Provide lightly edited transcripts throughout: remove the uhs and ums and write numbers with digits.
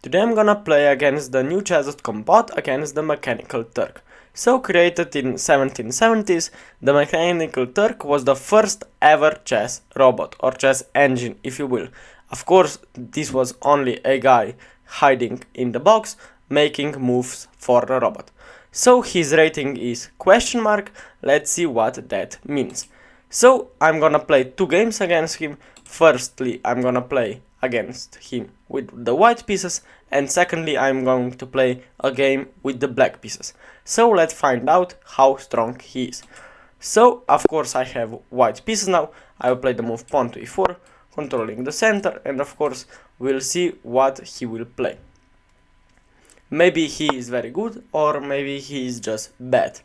Today I'm gonna play against the new chess.com bot against the Mechanical Turk. So created in 1770s, the Mechanical Turk was the first ever chess robot, or chess engine if you will. Of course, this was only a guy hiding in the box, making moves for the robot. So his rating is question mark. Let's see what that means. So I'm gonna play 2 games against him. Firstly, I'm gonna play against him with the white pieces, and secondly I'm going to play a game with the black pieces. So let's find out how strong he is. So of course I have white pieces now. I will play the move pawn to e4, controlling the center, and of course we'll see what he will play. Maybe he is very good, or maybe he is just bad.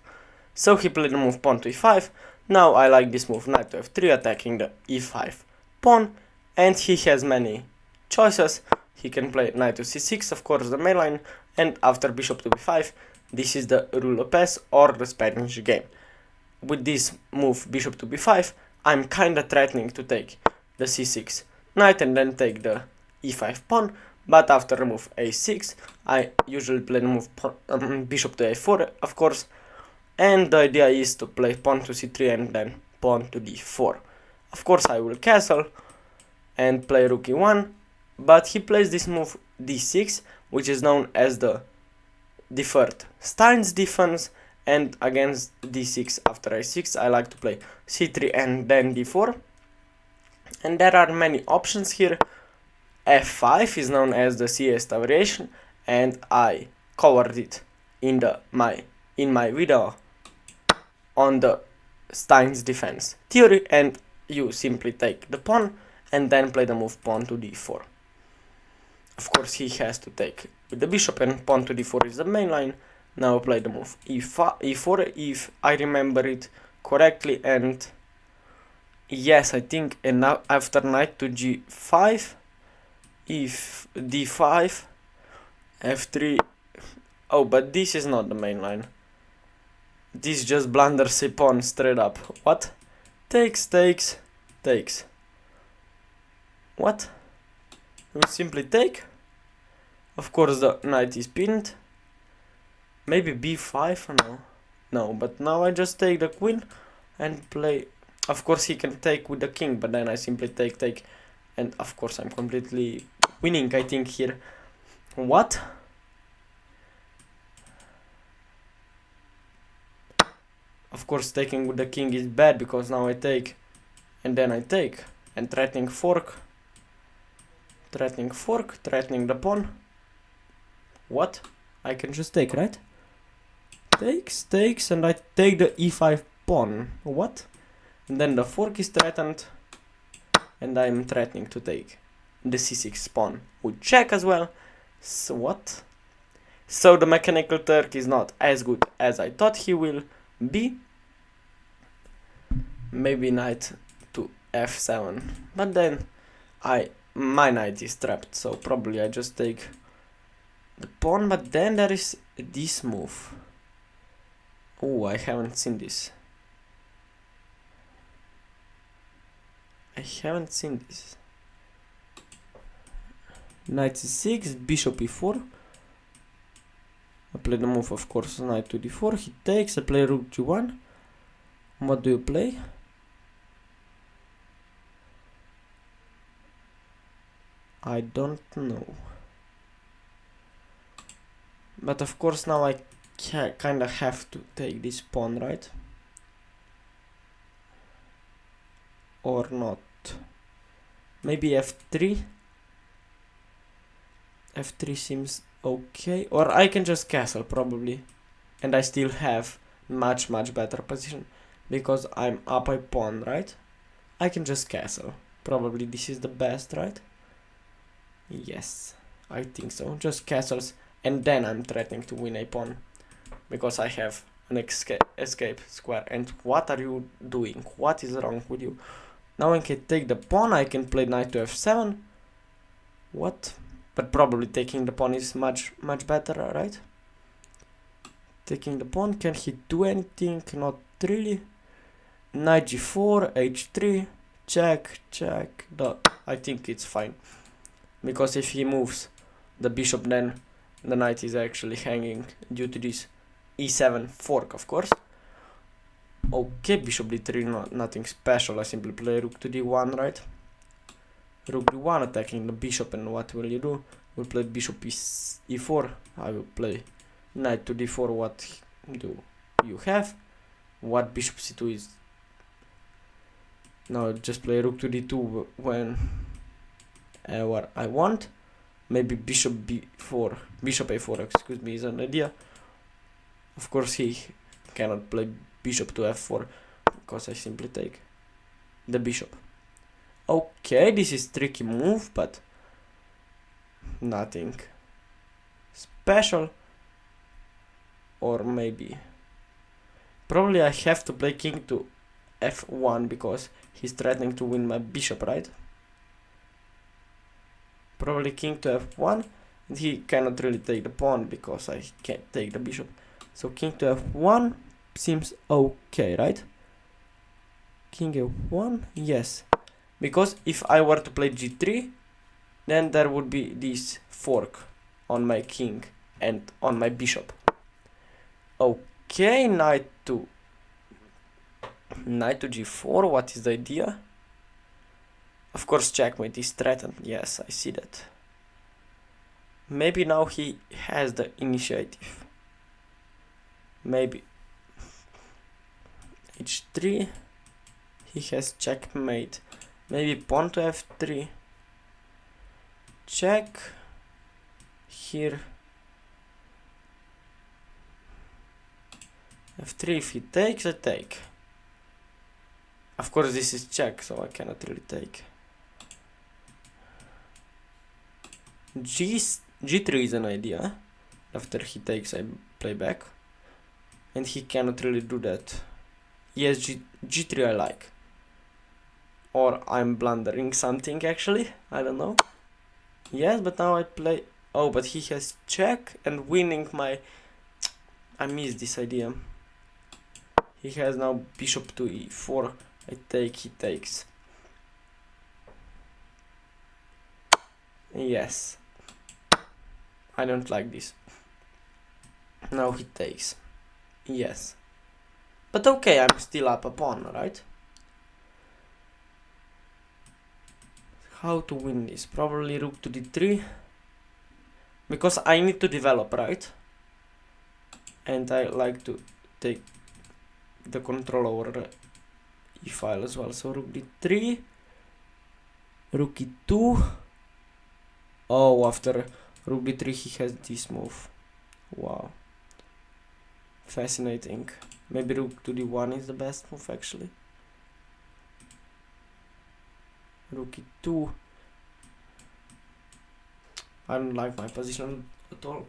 So he played the move pawn to e5. Now I like this move knight to f3, attacking the e5 pawn, and he has many choices. He can play knight to c6, of course the main line, and after bishop to b5, this is the Rule Pass or the Spanish game. With this move bishop to b5, I'm kinda threatening to take the c6 knight and then take the e5 pawn, but after the move a6, I usually play the move bishop to a4, of course, and the idea is to play pawn to c3 and then pawn to d4. Of course I will castle and play rook e1, but he plays this move d6, which is known as the deferred Stein's defense, and against d6 after a6 I like to play c3 and then d4. And there are many options here. f5 is known as the CS variation, and I covered it in my video on the Stein's defense theory, and you simply take the pawn and then play the move pawn to d4. Of course he has to take with the bishop, and pawn to d4 is the main line. Now play the move e4 if I remember it correctly, and yes, I think, and now after knight to g5, if d5, f3, oh, but this is not the main line. This just blunders a pawn straight up. What? Takes. What? We simply take. Of course the knight is pinned. Maybe b5, no, but now I just take the queen and play. Of course he can take with the king, but then I simply take, and of course I'm completely winning, I think, here. What? Of course taking with the king is bad, because now I take and then I take, and threatening fork, threatening the pawn. What? I can just take, right? Takes, and I take the e5 pawn. What? And then the fork is threatened, and I'm threatening to take the c6 pawn with check as well. So what? So the Mechanical Turk is not as good as I thought he will be. Maybe knight to f7, but then my knight is trapped, so probably I just take the pawn. But then there is this move. Oh, I haven't seen this. Knight c6, bishop e4. I play the move, of course, knight to d4. He takes. I play rook g1. What do you play? I don't know. But of course now I kinda have to take this pawn, right? Or not? Maybe f3? f3 seems okay. Or I can just castle probably, and I still have much better position, because I'm up a pawn, right? I can just castle. Probably this is the best, right? Yes, I think so. Just castles, and then I'm threatening to win a pawn, because I have an escape square. And what are you doing? What is wrong with you? Now I can take the pawn. I can play knight to f7. What? But probably taking the pawn is much better, right? Taking the pawn. Can he do anything? Not really. Knight g4, h3, check. I think it's fine, because if he moves the bishop, then the knight is actually hanging due to this e7 fork, of course. Okay, bishop d3, nothing special. I simply play rook to d1, right? Rook d1 attacking the bishop, and what will you do? We'll play bishop e4. I will play knight to d4. What do you have? What bishop c2 is? Now just play rook to d2 when what I want. Maybe bishop b4, bishop a4, excuse me, is an idea. Of course he cannot play bishop to f4 because I simply take the bishop. Okay, this is tricky move, but nothing special. Or maybe probably I have to play king to f1 because he's threatening to win my bishop, right? Probably king to f1, and he cannot really take the pawn because I can't take the bishop. So king to f1 seems okay, right? King f1, yes. Because if I were to play g3, then there would be this fork on my king and on my bishop. Okay, knight to g4, what is the idea? Of course checkmate is threatened, yes, I see that. Maybe now he has the initiative. Maybe h3, he has checkmate. Maybe pawn to f3. Check. Here. f3, if he takes, I take. Of course this is check, so I cannot really take. g3 is an idea. After he takes, I play back. And he cannot really do that. Yes, g3 I like. Or I'm blundering something actually, I don't know. Yes, but now I play... Oh, but he has check and winning my... I missed this idea. He has now bishop to e4. I take, he takes. Yes. I don't like this. Now he takes. Yes. But okay, I'm still up a pawn, right? How to win this? Probably rook to d3. Because I need to develop, right? And I like to take the control over the e-file as well. So rook d3. Rook e2. Oh, after rook d3 he has this move. Wow. Fascinating. Maybe rook to d1 is the best move actually. Rook e2. I don't like my position at all.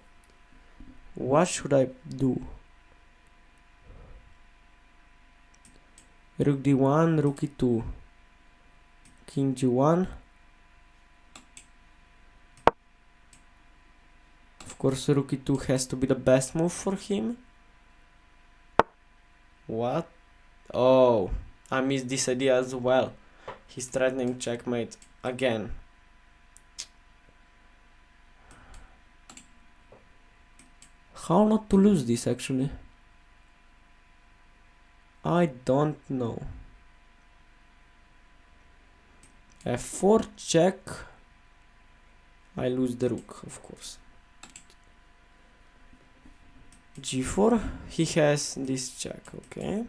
What should I do? Rook d1, rook e2. King g1. Of course rook e2 has to be the best move for him. What? Oh, I missed this idea as well. He's threatening checkmate again. How not to lose this actually? I don't know. f4 check. I lose the rook, of course. g4, he has this check, okay.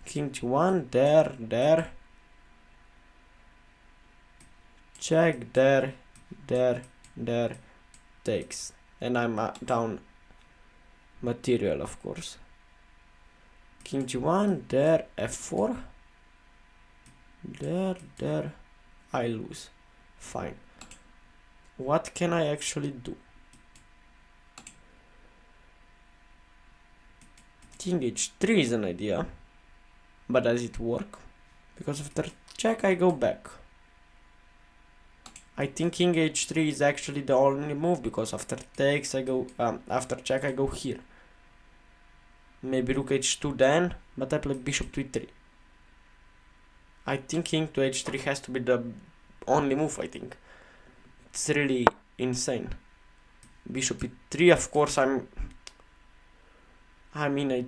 King g1, there. Check, there, takes. And I'm down material, of course. King g1, there, f4. There, I lose. Fine. What can I actually do? King h3 is an idea, but does it work? Because after check I go back. I think king h3 is actually the only move, because after takes I go, after check I go here. Maybe rook h2 then, but I play bishop to e3. I think king to h3 has to be the only move, I think. It's really insane. Bishop e3, of course I'm in a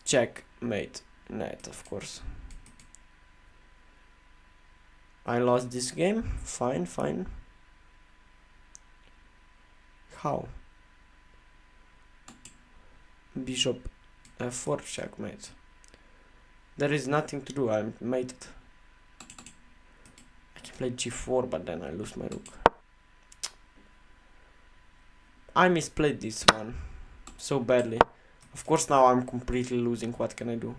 checkmate net, of course. I lost this game, fine. How? Bishop f4 checkmate. There is nothing to do, I'm mated. I can play g4, but then I lose my rook. I misplayed this one so badly. Of course now I'm completely losing, what can I do?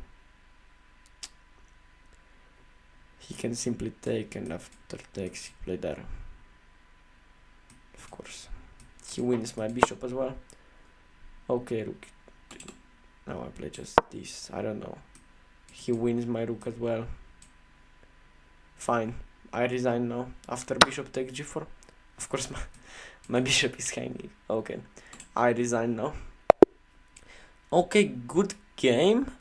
He can simply take, and after takes he play there. Of course. He wins my bishop as well. Okay, rook. Now I play just this, I don't know. He wins my rook as well. Fine, I resign now. After bishop takes g4. Of course my bishop is hanging. Okay, I resign now. Okay, good game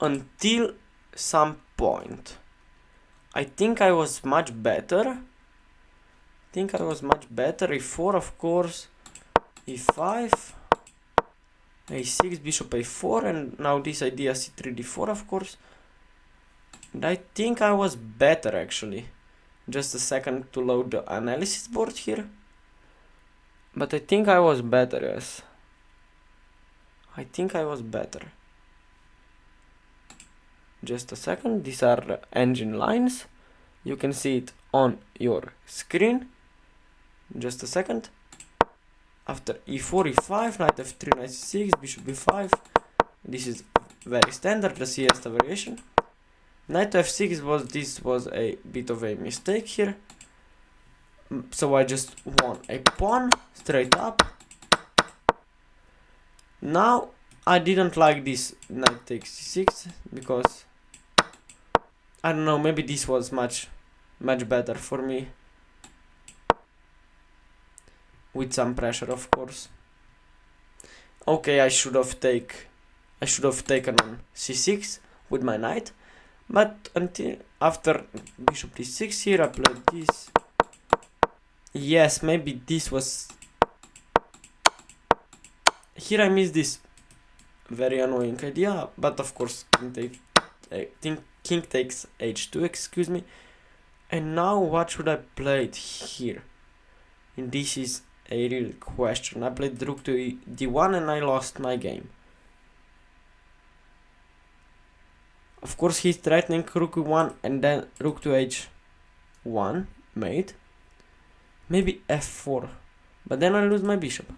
until some point. I think I was much better. e4, of course. e5. a6, bishop a4, and now this idea c3, d4, of course. And I think I was better actually. Just a second to load the analysis board here. But I think I was better, yes. I think I was better. Just a second, these are the engine lines. You can see it on your screen. Just a second. After e4, e5, knight f3, knight c6, bishop b5. This is very standard, the siesta variation. Knight to f6 this was a bit of a mistake here. So I just won a pawn straight up. Now I didn't like this knight takes c6 because I don't know, maybe this was much better for me. With some pressure, of course. Okay, I should have taken on c6 with my knight, but until after bishop d6 here I played this. Yes, maybe this was here I missed this very annoying idea, but of course king takes h2, excuse me. And now what should I play here? And this is a real question. I played rook to d1 and I lost my game. Of course he's threatening rook e1 and then rook to h1 mate. Maybe f4, but then I lose my bishop.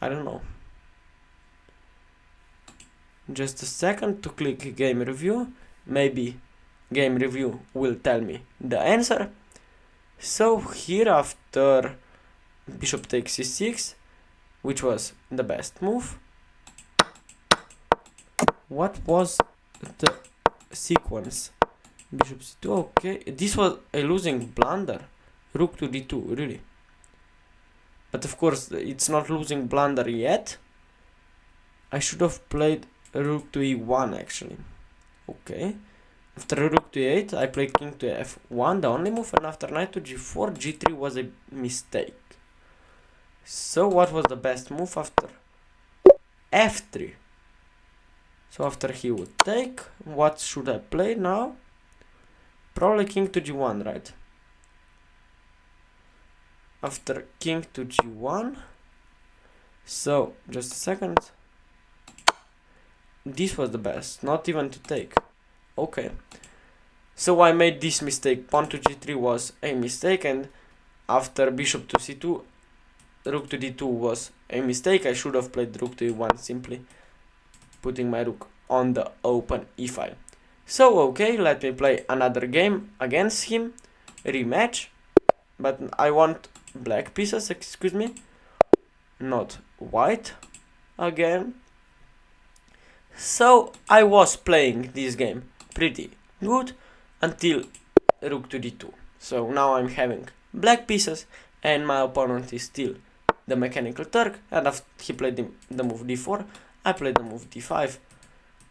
I don't know. Just a second to click game review. Maybe game review will tell me the answer. So here after bishop takes c6, which was the best move, what was the sequence? Bishop c2, okay, this was a losing blunder. Rook to d2, really. But of course it's not losing blunder yet. I should have played rook to e1 actually. Okay. After rook to e8 I played king to f1, the only move, and after knight to g4, g3 was a mistake. So what was the best move after f3? So after he would take, what should I play now? Probably king to g1, right? After king to g1, so just a second. This was the best, not even to take. Okay, so I made this mistake. Pawn to g3 was a mistake, and after bishop to c2, rook to d2 was a mistake. I should have played rook to e1, simply putting my rook on the open e file. So okay, let me play another game against him, rematch, but I want black pieces, excuse me, not white again. So I was playing this game pretty good until rook to d2. So now I'm having black pieces and my opponent is still the Mechanical Turk, and after he played the move d4, I played the move d5,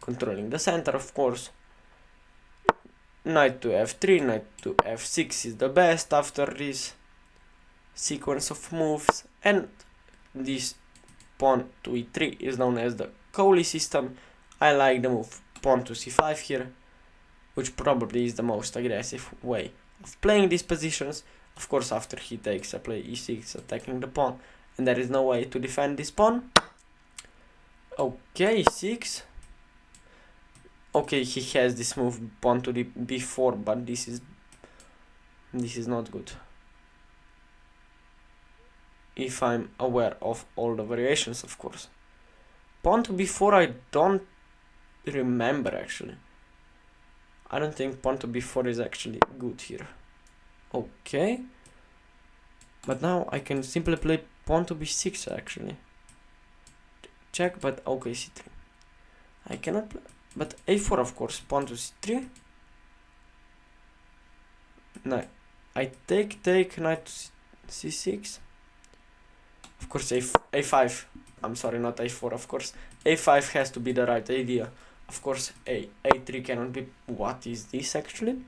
controlling the center, of course. knight to f3, knight to f6 is the best after this sequence of moves, and this pawn to e3 is known as the Coley system. I like the move pawn to c5 here, which probably is the most aggressive way of playing these positions. Of course, after he takes, I play e6, attacking the pawn, and there is no way to defend this pawn. Okay, e6. Okay, he has this move pawn to the b4, but this is not good. If I'm aware of all the variations, of course. Pawn to b4 I don't remember actually. I don't think pawn to b4 is actually good here. Okay. But now I can simply play pawn to b6 actually. Check, but okay, c3. I cannot play, but a4 of course, pawn to c3. No, I take, knight to c6. Of course, a5. I'm sorry, not a4, of course. a5 has to be the right idea. Of course, a3 cannot be. What is this actually?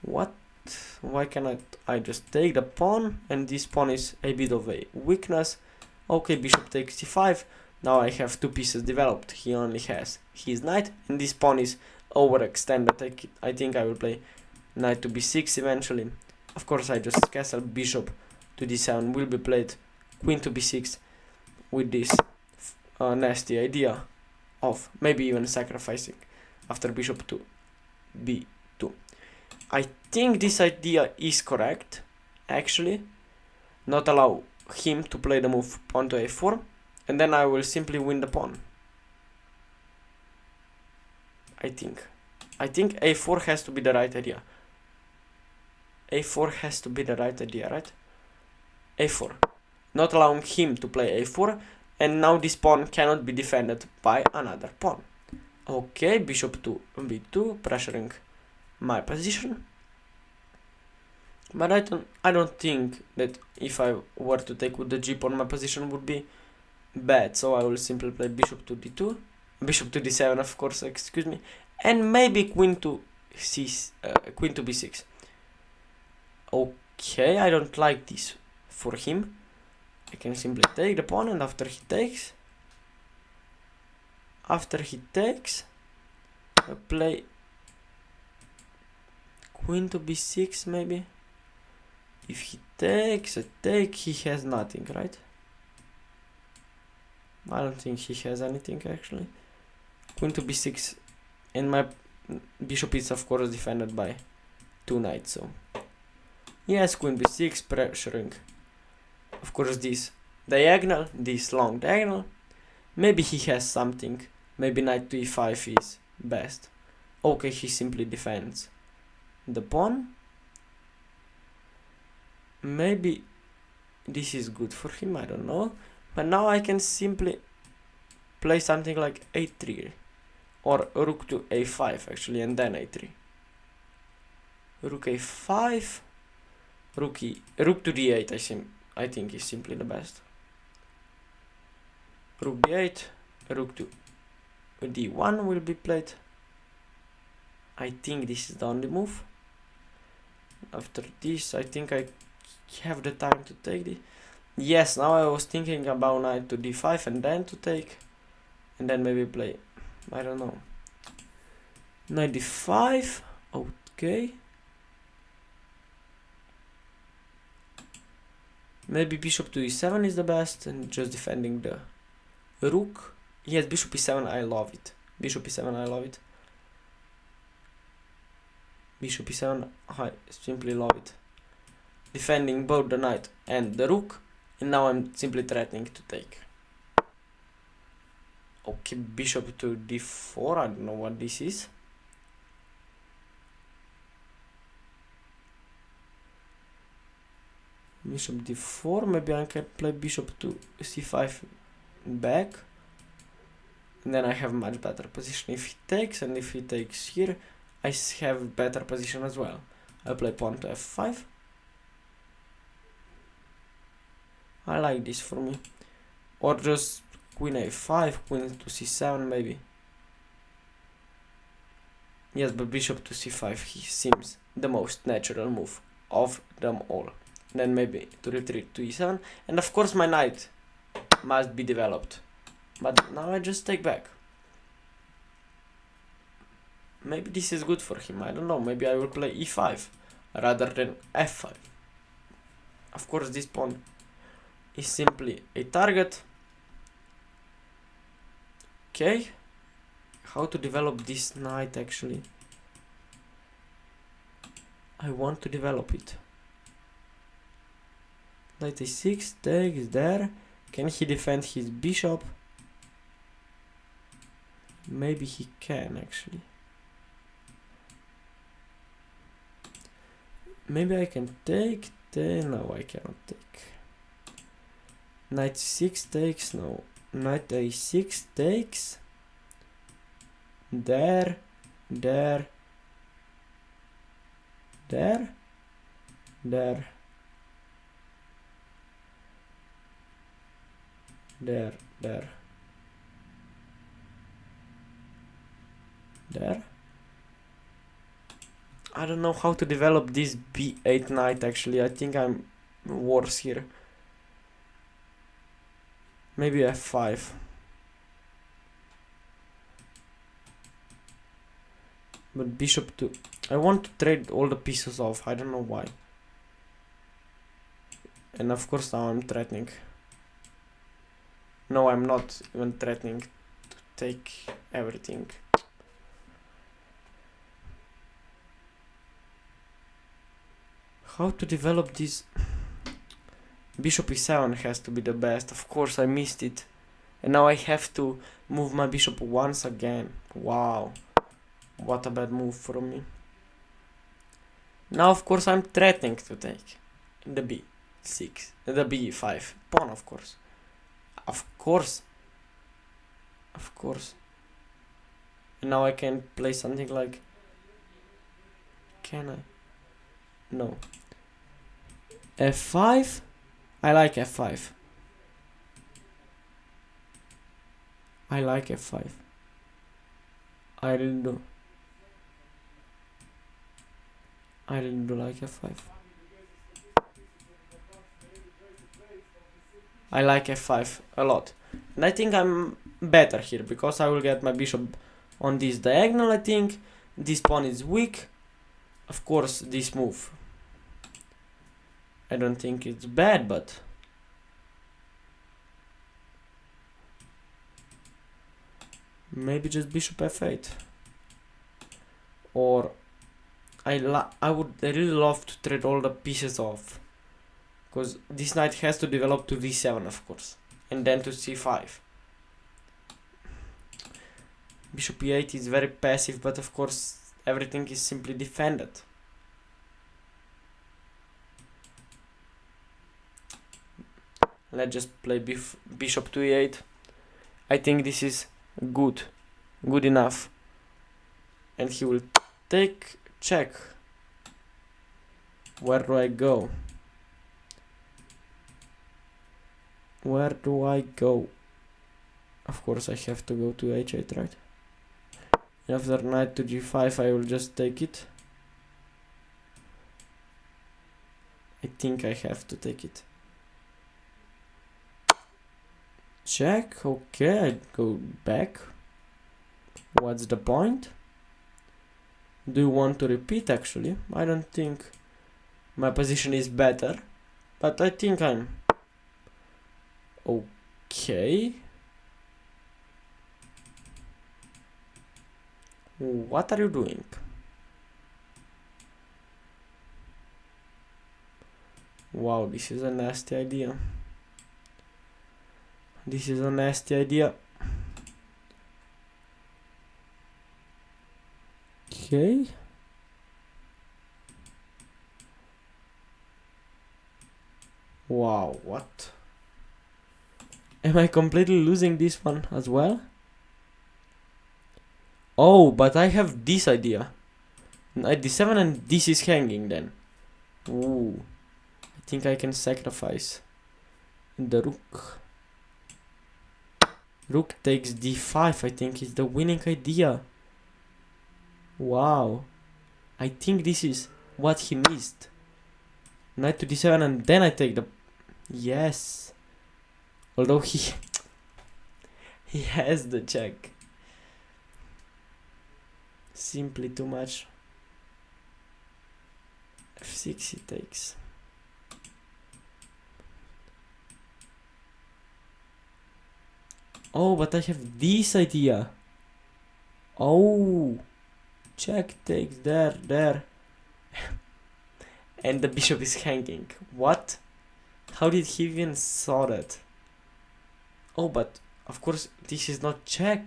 What? Why cannot I just take the pawn? And this pawn is a bit of a weakness. Okay, bishop takes c5. Now I have two pieces developed. He only has his knight, and this pawn is overextended. I think I will play knight to b6 eventually. Of course, I just castle bishop to d7 will be played. Queen to b6 with this nasty idea of maybe even sacrificing after bishop to b2. I think this idea is correct, actually. Not allow him to play the move pawn to a4, and then I will simply win the pawn. I think a4 has to be the right idea. A4 has to be the right idea, right? a4. Not allowing him to play a4, and now this pawn cannot be defended by another pawn. Okay, bishop to b2, pressuring my position. But I don't think that if I were to take with the g pawn, my position would be bad. So I will simply play bishop to d2, bishop to d7, of course, excuse me, and maybe queen to b6. Okay, I don't like this for him. I can simply take the pawn, and after he takes, I play queen to b6 maybe. If he takes a take, he has nothing, right? I don't think he has anything actually. Queen to b6, and my bishop is of course defended by two knights, so yes, queen b6, pressuring of course this diagonal, this long diagonal. Maybe he has something. Maybe knight to e5 is best. Okay, he simply defends the pawn. Maybe this is good for him, I don't know. But now I can simply play something like a3 or rook to a5 actually, and then a3. Rook a5, rook to d8 I think is simply the best. Rook d8, rook to d1 will be played. I think this is the only move. After this, I think I have the time to take this. Yes, now I was thinking about knight to d5 and then to take, and then maybe play, I don't know, knight d5. Okay, maybe bishop to e7 is the best, and just defending the rook. Yes, bishop e7, I love it. Bishop e7, I love it. Bishop e7, I simply love it. Defending both the knight and the rook, and now I'm simply threatening to take. Okay, bishop to d4, I don't know what this is. Bishop d4, maybe I can play bishop to c5 back, and then I have much better position if he takes, and if he takes here, I have better position as well. I play pawn to f5. I like this for me. Or just queen a5, queen to c7 maybe. Yes, but bishop to c5 he seems the most natural move of them all. Then maybe to retreat to e7, and of course my knight must be developed. But now I just take back. Maybe this is good for him, I don't know, maybe I will play e5 rather than f5. Of course this pawn is simply a target. Okay, how to develop this knight actually? I want to develop it. Knight a6 takes there. Can he defend his bishop? Maybe he can actually. Maybe I can take. No, I cannot take. Knight c6 takes. No. Knight a6 takes. There. There. There. There. There. There. There. I don't know how to develop this b8 knight actually. I think I'm worse here. Maybe f5. But bishop to... I want to trade all the pieces off. I don't know why. And of course now I'm threatening. No, I'm not even threatening to take everything. How to develop this? Bishop e7 has to be the best. Of course I missed it. And now I have to move my bishop once again. Wow. What a bad move from me. Now of course I'm threatening to take the b6, the b5 pawn of course. Of course. Of course. And now I can play something like... Can I? No. f5? I like f5. I like f5. I really do. I really do like f5. I like f5 a lot. And I think I'm better here because I will get my bishop on this diagonal. I think this pawn is weak. Of course this move, I don't think it's bad, but maybe just bishop f8. Or I would really love to trade all the pieces off, because this knight has to develop to d7 of course, and then to c5. Bishop e8 is very passive, but of course everything is simply defended. Let's just play bishop to e8. I think this is good enough. And he will take check. Where do I go? Where do I go? Of course I have to go to h8, right? After knight to g5 I will just take it. I think I have to take it. Check, okay, I go back. What's the point? Do you want to repeat actually? I don't think my position is better, but I think I'm okay. What are you doing? Wow, this is a nasty idea. This is a nasty idea. Okay. Wow, what? Am I completely losing this one as well? Oh, but I have this idea. Knight d7 and this is hanging then. Ooh. I think I can sacrifice the rook. Rook takes d5, I think is the winning idea. Wow. I think this is what he missed. Knight to d7 and then I take the... Yes. Although he... he has the check. Simply too much. f6 he takes. Oh, but I have this idea. Oh, check takes there. And the bishop is hanging. What? How did he even saw that? Oh, but of course this is not check.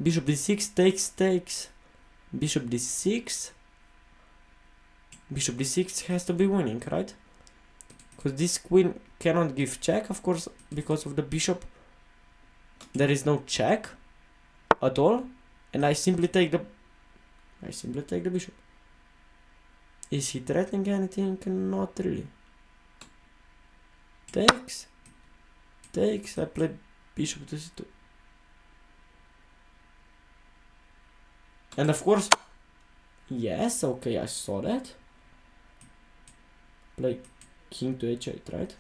Bishop d6 takes. Bishop d6. Bishop d6 has to be winning, right? Because this queen cannot give check, of course, because of the bishop. There is no check at all, and I simply take the bishop. Is he threatening anything? Not really. Takes. I play bishop to c2. And of course, yes, okay, I saw that. Play king to h8, right?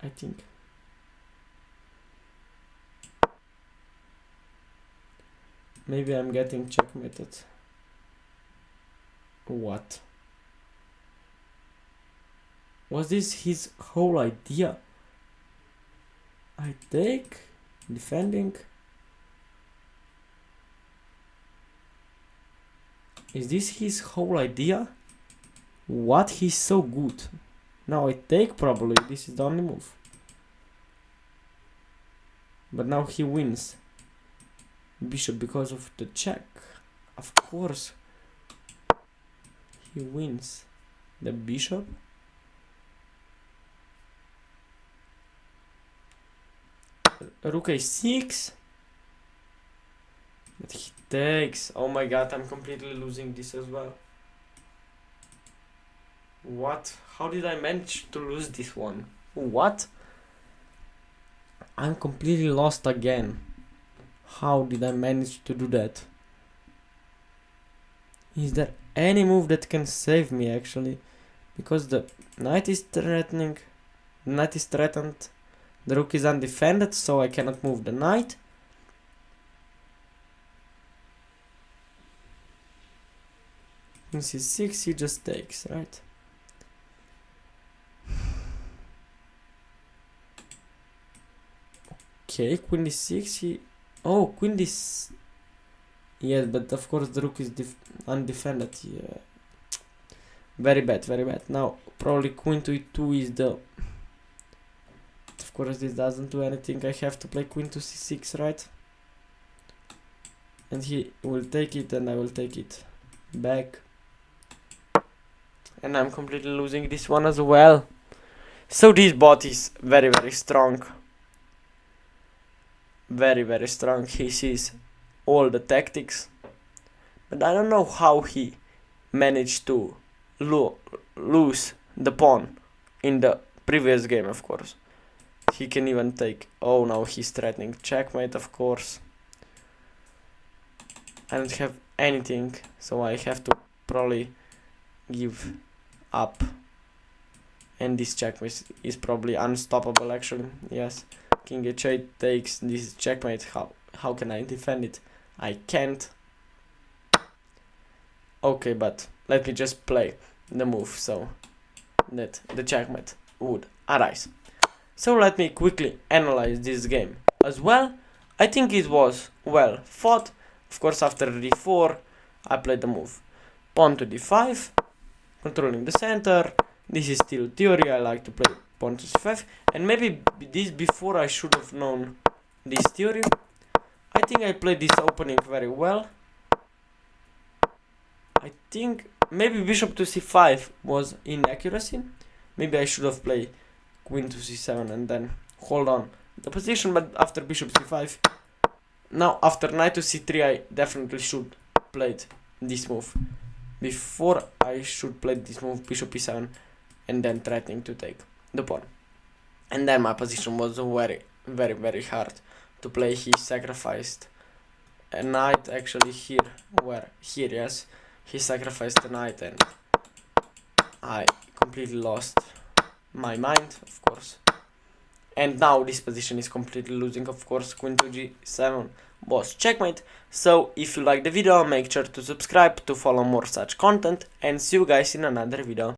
I think. Maybe I'm getting checkmated. What? Was this his whole idea? I take, defending. Is this his whole idea? What? He's so good. Now I take, probably. This is the only move. But now he wins. Bishop because of the check. Of course. He wins. The bishop. Rook a6. But he takes. Oh my god, I'm completely losing this as well. What? How did I manage to lose this one? What? I'm completely lost again. How did I manage to do that? Is there any move that can save me actually? Because the knight is threatening. The knight is threatened. The rook is undefended, so I cannot move the knight. King c6, he just takes, right? Okay, queen d6, he... Oh, queen d6... Yes, but of course the rook is undefended. Yeah. Very bad, very bad. Now, probably queen to e2 is the... Of course this doesn't do anything. I have to play queen to c6, right? And he will take it and I will take it back. And I'm completely losing this one as well. So this bot is very, very strong. Very, very strong. He sees all the tactics. But I don't know how he managed to lose the pawn in the previous game, of course. He can even take... Oh, now he's threatening checkmate, of course. I don't have anything, so I have to probably give up. And this checkmate is probably unstoppable, actually. Yes. King h8 takes this checkmate. How can I defend it? I can't. Okay, but let me just play the move so that the checkmate would arise. So let me quickly analyze this game as well. I think it was well fought. Of course, after d4, I played the move pawn to d5, controlling the center. This is still theory. I like to play pawn to c5, and maybe this before I should have known this theory. I think I played this opening very well. I think maybe bishop to c5 was inaccuracy. Maybe I should have played queen to c7 and then hold on the position, but after bishop c5, now after knight to c3, I definitely should played this move. Before I should play this move, bishop e7, and then threatening to take the pawn. And then my position was very, very, very hard to play. He sacrificed a knight actually here. Where? Here, yes. He sacrificed the knight and I completely lost my mind, of course. And now this position is completely losing, of course. Queen to g7 was checkmate. So if you like the video, make sure to subscribe to follow more such content, and see you guys in another video.